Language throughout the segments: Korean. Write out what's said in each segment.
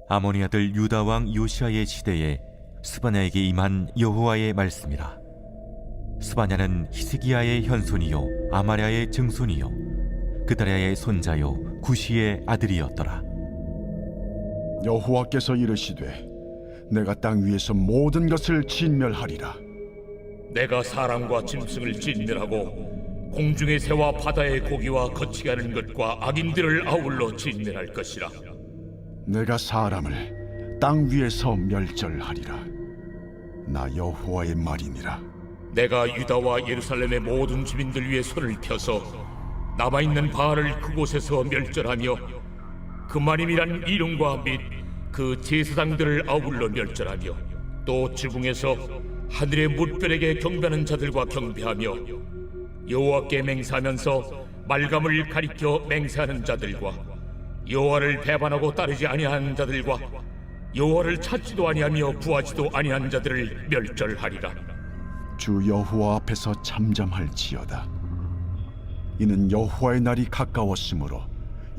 아모니 아들 유다 왕 요시아의 시대에 스바냐에게 임한 여호와의 말씀이라. 스바냐는 히스기야의 현손이요 아마랴의 증손이요 그다랴의 손자요 구시의 아들이었더라. 여호와께서 이르시되 내가 땅 위에서 모든 것을 진멸하리라. 내가 사람과 짐승을 진멸하고 공중의 새와 바다의 고기와 거치게 하는 것과 악인들을 아울러 진멸할 것이라. 내가 사람을 땅 위에서 멸절하리라. 나 여호와의 말이니라. 내가 유다와 예루살렘의 모든 주민들 위에 손을 펴서 남아있는 바알을 그곳에서 멸절하며 그만임이란 이름과 및 그 제사장들을 아울러 멸절하며 또 지붕에서 하늘의 무별에게 경배하는 자들과 경배하며 여호와께 맹세하면서 말감을 가리켜 맹세하는 자들과 여호와를 배반하고 따르지 아니하는 자들과 여호와를 찾지도 아니하며 구하지도 아니한 자들을 멸절하리라. 주 여호와 앞에서 잠잠할지어다. 이는 여호와의 날이 가까웠으므로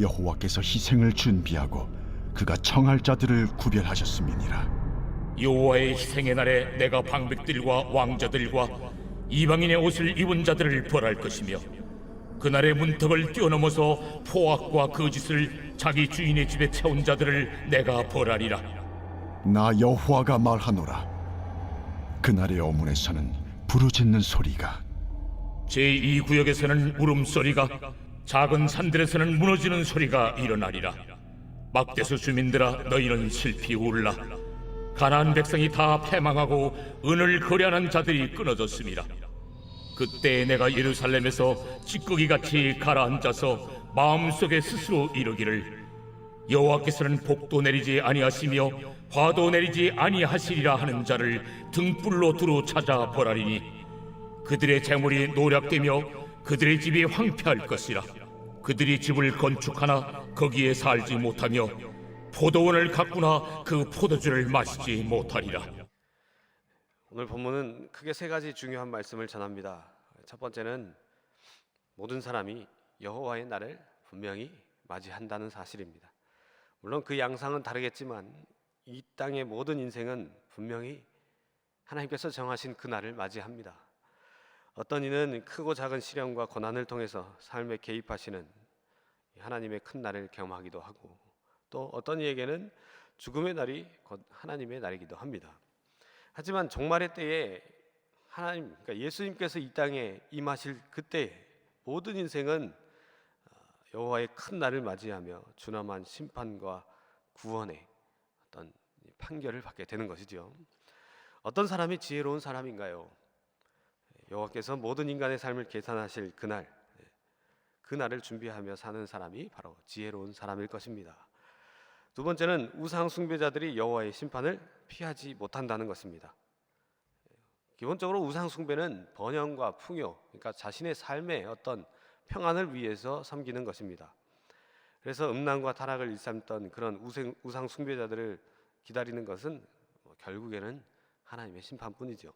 여호와께서 희생을 준비하고 그가 청할 자들을 구별하셨음이니라. 여호와의 희생의 날에 내가 방백들과 왕자들과 이방인의 옷을 입은 자들을 벌할 것이며 그날의 문턱을 뛰어넘어서 포악과 거짓을 자기 주인의 집에 채운 자들을 내가 벌하리라. 나 여호와가 말하노라. 그날의 어문에서는 부르짖는 소리가, 제2구역에서는 울음소리가, 작은 산들에서는 무너지는 소리가 일어나리라. 막대수 주민들아, 너희는 슬피 울라. 가나안 백성이 다 패망하고 은을 거래하는 자들이 끊어졌습니다. 그때 내가 예루살렘에서 찌꺼기같이 가라앉아서 마음속에 스스로 이르기를, 여호와께서는 복도 내리지 아니하시며 화도 내리지 아니하시리라 하는 자를 등불로 두루 찾아 벌하리니 그들의 재물이 노략되며 그들의 집이 황폐할 것이라. 그들이 집을 건축하나 거기에 살지 못하며 포도원을 가꾸나 그 포도주를 마시지 못하리라. 오늘 본문은 크게 세 가지 중요한 말씀을 전합니다. 첫 번째는 모든 사람이 여호와의 날을 분명히 맞이한다는 사실입니다. 물론 그 양상은 다르겠지만 이 땅의 모든 인생은 분명히 하나님께서 정하신 그 날을 맞이합니다. 어떤 이는 크고 작은 시련과 고난을 통해서 삶에 개입하시는 하나님의 큰 날을 경험하기도 하고, 또 어떤 이에게는 죽음의 날이 곧 하나님의 날이기도 합니다. 하지만 종말의 때에 하나님, 그러니까 예수님께서 이 땅에 임하실 그때 모든 인생은 여호와의 큰 날을 맞이하며 준엄한 심판과 구원의 어떤 판결을 받게 되는 것이죠. 어떤 사람이 지혜로운 사람인가요? 여호와께서 모든 인간의 삶을 계산하실 그날, 그 날을 준비하며 사는 사람이 바로 지혜로운 사람일 것입니다. 두 번째는 우상 숭배자들이 여호와의 심판을 피하지 못한다는 것입니다. 기본적으로 우상 숭배는 번영과 풍요, 그러니까 자신의 삶의 어떤 평안을 위해서 섬기는 것입니다. 그래서 음란과 타락을 일삼던 그런 우상 숭배자들을 기다리는 것은 결국에는 하나님의 심판뿐이죠.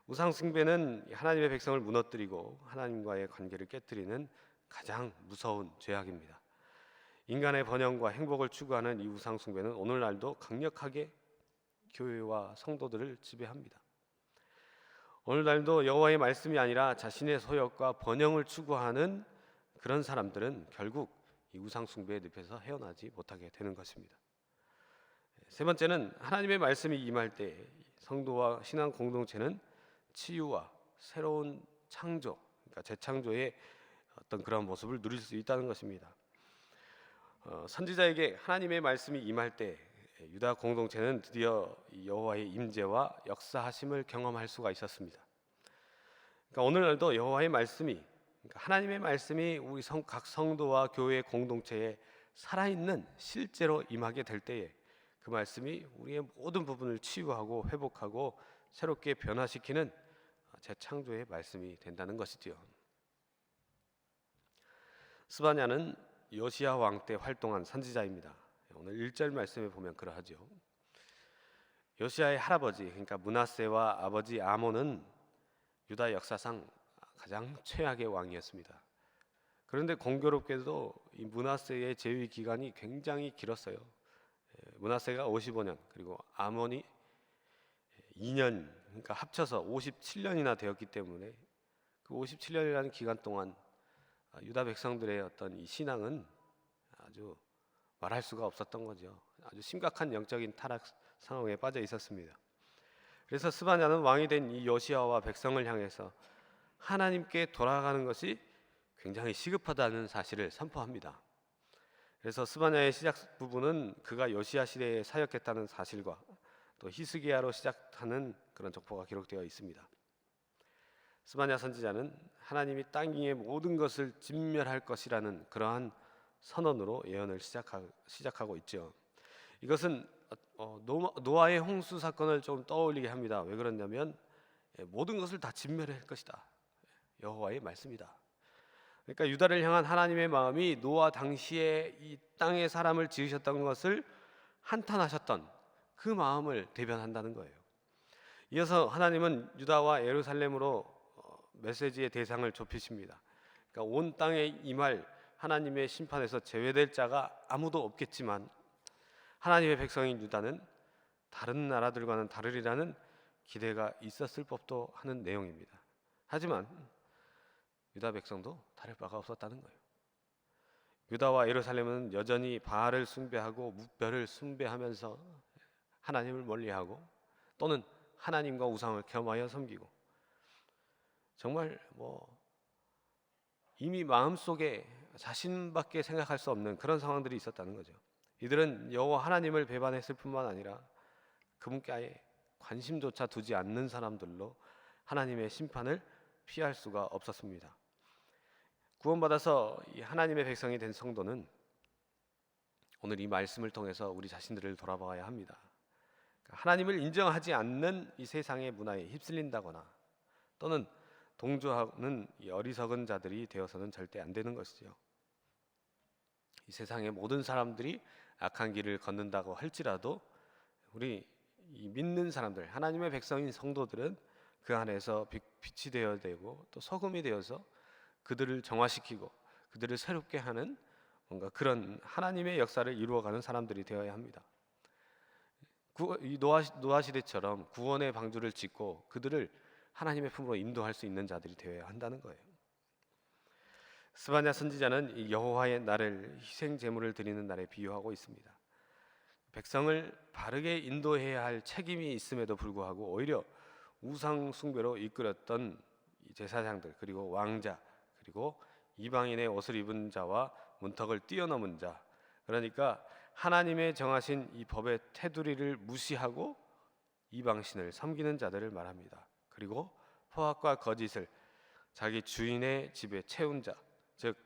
우상 숭배는 하나님의 백성을 무너뜨리고 하나님과의 관계를 깨뜨리는 가장 무서운 죄악입니다. 인간의 번영과 행복을 추구하는 이 우상 숭배는 오늘날도 강력하게 교회와 성도들을 지배합니다. 오늘날도 여호와의 말씀이 아니라 자신의 소욕과 번영을 추구하는 그런 사람들은 결국 이 우상 숭배의 늪에서 헤어나지 못하게 되는 것입니다. 세 번째는 하나님의 말씀이 임할 때 성도와 신앙 공동체는 치유와 새로운 창조, 그러니까 재창조의 어떤 그런 모습을 누릴 수 있다는 것입니다. 선지자에게 하나님의 말씀이 임할 때 유다 공동체는 드디어 여호와의 임재와 역사하심을 경험할 수가 있었습니다. 그러니까 오늘날도 여호와의 말씀이, 그러니까 하나님의 말씀이 우리 각 성도와 교회 공동체에 살아있는 실제로 임하게 될 때에 그 말씀이 우리의 모든 부분을 치유하고 회복하고 새롭게 변화시키는 재창조의 말씀이 된다는 것이지요. 스바냐는 요시야 왕 때 활동한 선지자입니다. 오늘 1절 말씀에 보면 그러하죠. 요시야의 할아버지, 그러니까 므낫세와 아버지 아몬은 유다 역사상 가장 최악의 왕이었습니다. 그런데 공교롭게도 이 므낫세의 재위 기간이 굉장히 길었어요. 므낫세가 55년 그리고 아몬이 2년, 그러니까 합쳐서 57년이나 되었기 때문에 그 57년이라는 기간 동안 유다 백성들의 어떤 이 신앙은 아주 말할 수가 없었던 거죠. 아주 심각한 영적인 타락 상황에 빠져 있었습니다. 그래서 스바냐는 왕이 된 이 요시야와 백성을 향해서 하나님께 돌아가는 것이 굉장히 시급하다는 사실을 선포합니다. 그래서 스바냐의 시작 부분은 그가 요시야 시대에 사역했다는 사실과 또 히스기야로 시작하는 그런 족보가 기록되어 있습니다. 스바냐 선지자는 하나님이 땅 위의 모든 것을 진멸할 것이라는 그러한 선언으로 예언을 시작하고 있죠. 이것은 노아의 홍수 사건을 좀 떠올리게 합니다. 왜 그러냐면 모든 것을 다 진멸할 것이다. 여호와의 말씀이다. 그러니까 유다를 향한 하나님의 마음이 노아 당시에 이 땅에 사람을 지으셨던 것을 한탄하셨던 그 마음을 대변한다는 거예요. 이어서 하나님은 유다와 예루살렘으로 메시지의 대상을 좁히십니다. 그러니까 온 땅에 임할 하나님의 심판에서 제외될 자가 아무도 없겠지만 하나님의 백성인 유다는 다른 나라들과는 다르리라는 기대가 있었을 법도 하는 내용입니다. 하지만 유다 백성도 다를 바가 없었다는 거예요. 유다와 예루살렘은 여전히 바알을 숭배하고 뭇별을 숭배하면서 하나님을 멀리하고 또는 하나님과 우상을 겸하여 섬기고 정말 이미 마음속에 자신밖에 생각할 수 없는 그런 상황들이 있었다는 거죠. 이들은 여호와 하나님을 배반했을 뿐만 아니라 그분께 아예 관심조차 두지 않는 사람들로 하나님의 심판을 피할 수가 없었습니다. 구원받아서 이 하나님의 백성이 된 성도는 오늘 이 말씀을 통해서 우리 자신들을 돌아봐야 합니다. 하나님을 인정하지 않는 이 세상의 문화에 휩쓸린다거나 또는 동조하는 이 어리석은 자들이 되어서는 절대 안 되는 것이죠. 이 세상의 모든 사람들이 악한 길을 걷는다고 할지라도 우리 이 믿는 사람들, 하나님의 백성인 성도들은 그 안에서 빛이 되어야 되고 또 소금이 되어서 그들을 정화시키고 그들을 새롭게 하는 뭔가 그런 하나님의 역사를 이루어가는 사람들이 되어야 합니다. 이 노아 시대처럼 구원의 방주를 짓고 그들을 하나님의 품으로 인도할 수 있는 자들이 되어야 한다는 거예요. 스바냐 선지자는 이 여호와의 날을 희생 제물을 드리는 날에 비유하고 있습니다. 백성을 바르게 인도해야 할 책임이 있음에도 불구하고 오히려 우상 숭배로 이끌었던 이 제사장들 그리고 왕자 그리고 이방인의 옷을 입은 자와 문턱을 뛰어넘은 자, 그러니까 하나님의 정하신 이 법의 테두리를 무시하고 이방신을 섬기는 자들을 말합니다. 그리고 포악과 거짓을 자기 주인의 집에 채운 자, 즉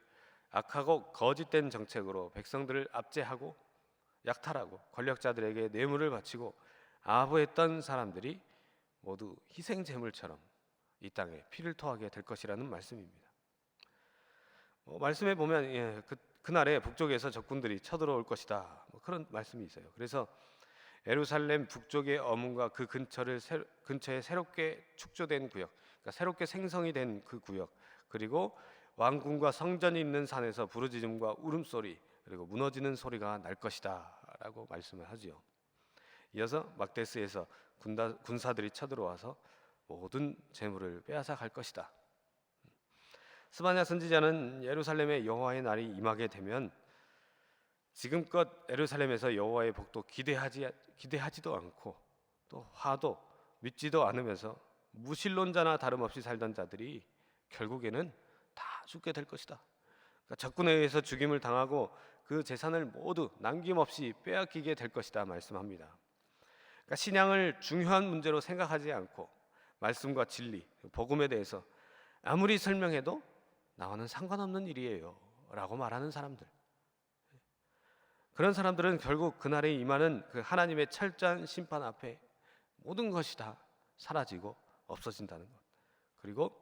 악하고 거짓된 정책으로 백성들을 압제하고 약탈하고 권력자들에게 뇌물을 바치고 아부했던 사람들이 모두 희생 제물처럼 이 땅에 피를 토하게 될 것이라는 말씀입니다. 말씀에 보면 그날에 북쪽에서 적군들이 쳐들어올 것이다, 그런 말씀이 있어요. 그래서 예루살렘 북쪽의 어문과 그 근처에 새롭게 축조된 구역, 그러니까 새롭게 생성이 된 그 구역, 그리고 왕궁과 성전이 있는 산에서 부르짖음과 울음소리 그리고 무너지는 소리가 날 것이다 라고 말씀을 하지요. 이어서 막데스에서 군사들이 쳐들어와서 모든 재물을 빼앗아 갈 것이다. 스바냐 선지자는 예루살렘의 여호와의 날이 임하게 되면 지금껏 예루살렘에서 여호와의 복도 기대하지도 않고 또 화도 믿지도 않으면서 무신론자나 다름없이 살던 자들이 결국에는 다 죽게 될 것이다. 그러니까 적군에 의해서 죽임을 당하고 그 재산을 모두 남김없이 빼앗기게 될 것이다 말씀합니다. 그러니까 신앙을 중요한 문제로 생각하지 않고 말씀과 진리, 복음에 대해서 아무리 설명해도 나와는 상관없는 일이에요 라고 말하는 사람들, 그런 사람들은 결국 그날에 임하는 그 하나님의 철저한 심판 앞에 모든 것이 다 사라지고 없어진다는 것, 그리고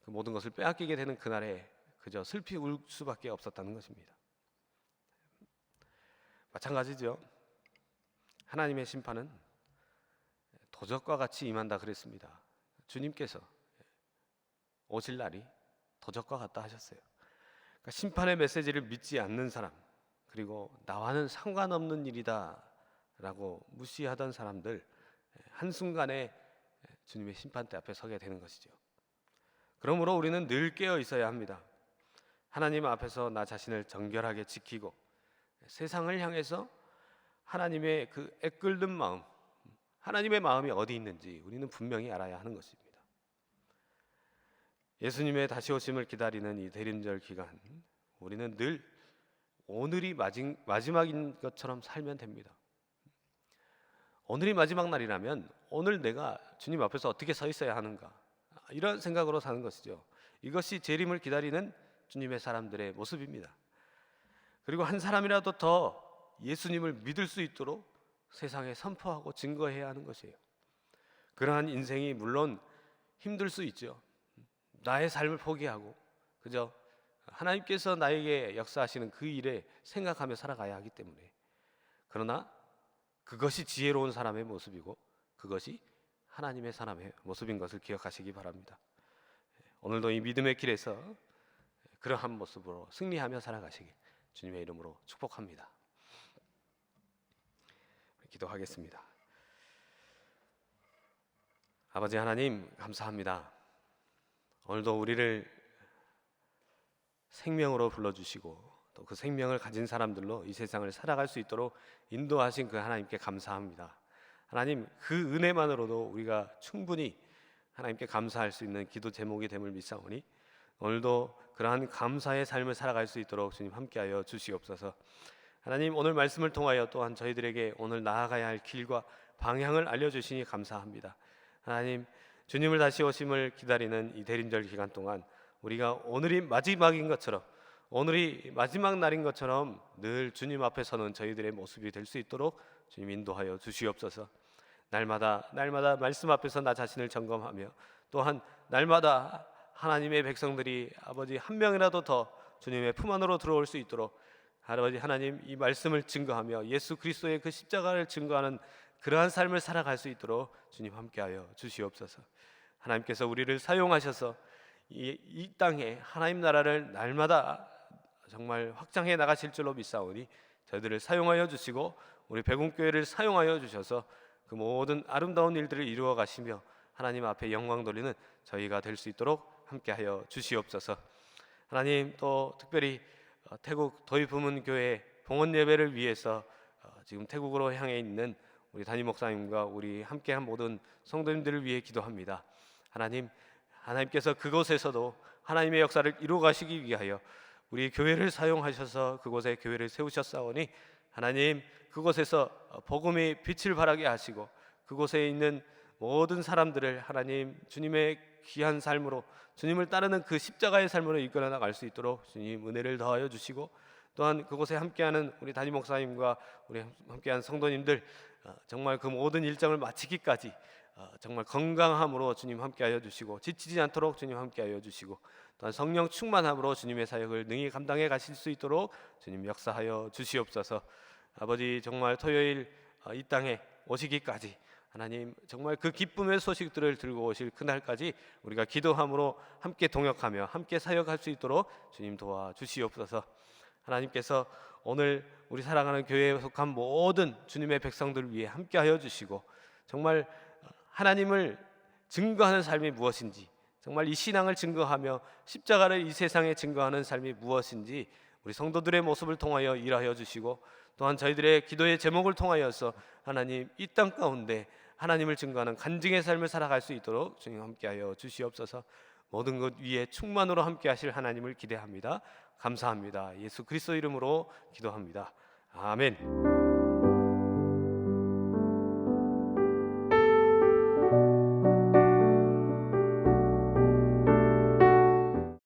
그 모든 것을 빼앗기게 되는 그날에 그저 슬피 울 수밖에 없었다는 것입니다. 마찬가지죠. 하나님의 심판은 도적과 같이 임한다 그랬습니다. 주님께서 오실 날이 도적과 같다 하셨어요. 그러니까 심판의 메시지를 믿지 않는 사람, 그리고 나와는 상관없는 일이다 라고 무시하던 사람들, 한순간에 주님의 심판대 앞에 서게 되는 것이죠. 그러므로 우리는 늘 깨어 있어야 합니다. 하나님 앞에서 나 자신을 정결하게 지키고 세상을 향해서 하나님의 그 애끓는 마음, 하나님의 마음이 어디 있는지 우리는 분명히 알아야 하는 것입니다. 예수님의 다시 오심을 기다리는 이 대림절 기간, 우리는 늘 오늘이 마지막인 것처럼 살면 됩니다. 오늘이 마지막 날이라면 오늘 내가 주님 앞에서 어떻게 서 있어야 하는가, 이런 생각으로 사는 것이죠. 이것이 재림을 기다리는 주님의 사람들의 모습입니다. 그리고 한 사람이라도 더 예수님을 믿을 수 있도록 세상에 선포하고 증거해야 하는 것이에요. 그러한 인생이 물론 힘들 수 있죠. 나의 삶을 포기하고 그저 하나님께서 나에게 역사하시는 그 일에 생각하며 살아가야 하기 때문에, 그러나 그것이 지혜로운 사람의 모습이고 그것이 하나님의 사람의 모습인 것을 기억하시기 바랍니다. 오늘도 이 믿음의 길에서 그러한 모습으로 승리하며 살아가시길 주님의 이름으로 축복합니다. 기도하겠습니다. 아버지 하나님, 감사합니다. 오늘도 우리를 생명으로 불러주시고 또 그 생명을 가진 사람들로 이 세상을 살아갈 수 있도록 인도하신 그 하나님께 감사합니다. 하나님, 그 은혜만으로도 우리가 충분히 하나님께 감사할 수 있는 기도 제목이 됨을 믿사오니 오늘도 그러한 감사의 삶을 살아갈 수 있도록 주님 함께하여 주시옵소서. 하나님, 오늘 말씀을 통하여 또한 저희들에게 오늘 나아가야 할 길과 방향을 알려주시니 감사합니다. 하나님, 주님을 다시 오심을 기다리는 이 대림절 기간 동안 우리가 오늘이 마지막인 것처럼, 오늘이 마지막 날인 것처럼 늘 주님 앞에 서는 저희들의 모습이 될 수 있도록 주님 인도하여 주시옵소서. 날마다 말씀 앞에서 나 자신을 점검하며 또한 날마다 하나님의 백성들이 아버지 한 명이라도 더 주님의 품 안으로 들어올 수 있도록 아버지 하나님, 이 말씀을 증거하며 예수 그리스도의 그 십자가를 증거하는 그러한 삶을 살아갈 수 있도록 주님 함께하여 주시옵소서. 하나님께서 우리를 사용하셔서 이 땅에 하나님 나라를 날마다 정말 확장해 나가실 줄로 믿사오니 저희들을 사용하여 주시고 우리 백운교회를 사용하여 주셔서 그 모든 아름다운 일들을 이루어 가시며 하나님 앞에 영광 돌리는 저희가 될 수 있도록 함께하여 주시옵소서. 하나님, 또 특별히 태국 도입부문교회 봉헌 예배를 위해서 지금 태국으로 향해 있는 우리 담임 목사님과 우리 함께한 모든 성도님들을 위해 기도합니다. 하나님께서 그곳에서도 하나님의 역사를 이루어 가시기 위하여 우리 교회를 사용하셔서 그곳에 교회를 세우셨사오니 하나님, 그곳에서 복음의 빛을 발하게 하시고 그곳에 있는 모든 사람들을 하나님 주님의 귀한 삶으로, 주님을 따르는 그 십자가의 삶으로 이끌어 나갈 수 있도록 주님 은혜를 더하여 주시고, 또한 그곳에 함께하는 우리 담임 목사님과 우리 함께한 성도님들 정말 그 모든 일정을 마치기까지 정말 건강함으로 주님 함께하여 주시고 지치지 않도록 주님 함께하여 주시고, 또한 성령 충만함으로 주님의 사역을 능히 감당해 가실 수 있도록 주님 역사하여 주시옵소서. 아버지, 정말 토요일 이 땅에 오시기까지 하나님 정말 그 기쁨의 소식들을 들고 오실 그날까지 우리가 기도함으로 함께 동역하며 함께 사역할 수 있도록 주님 도와주시옵소서. 하나님께서 오늘 우리 사랑하는 교회에 속한 모든 주님의 백성들을 위해 함께하여 주시고, 정말 하나님을 증거하는 삶이 무엇인지, 정말 이 신앙을 증거하며 십자가를 이 세상에 증거하는 삶이 무엇인지 우리 성도들의 모습을 통하여 일하여 주시고, 또한 저희들의 기도의 제목을 통하여서 하나님 이 땅 가운데 하나님을 증거하는 간증의 삶을 살아갈 수 있도록 주님 함께하여 주시옵소서. 모든 것 위에 충만으로 함께하실 하나님을 기대합니다. 감사합니다. 예수 그리스도 이름으로 기도합니다. 아멘.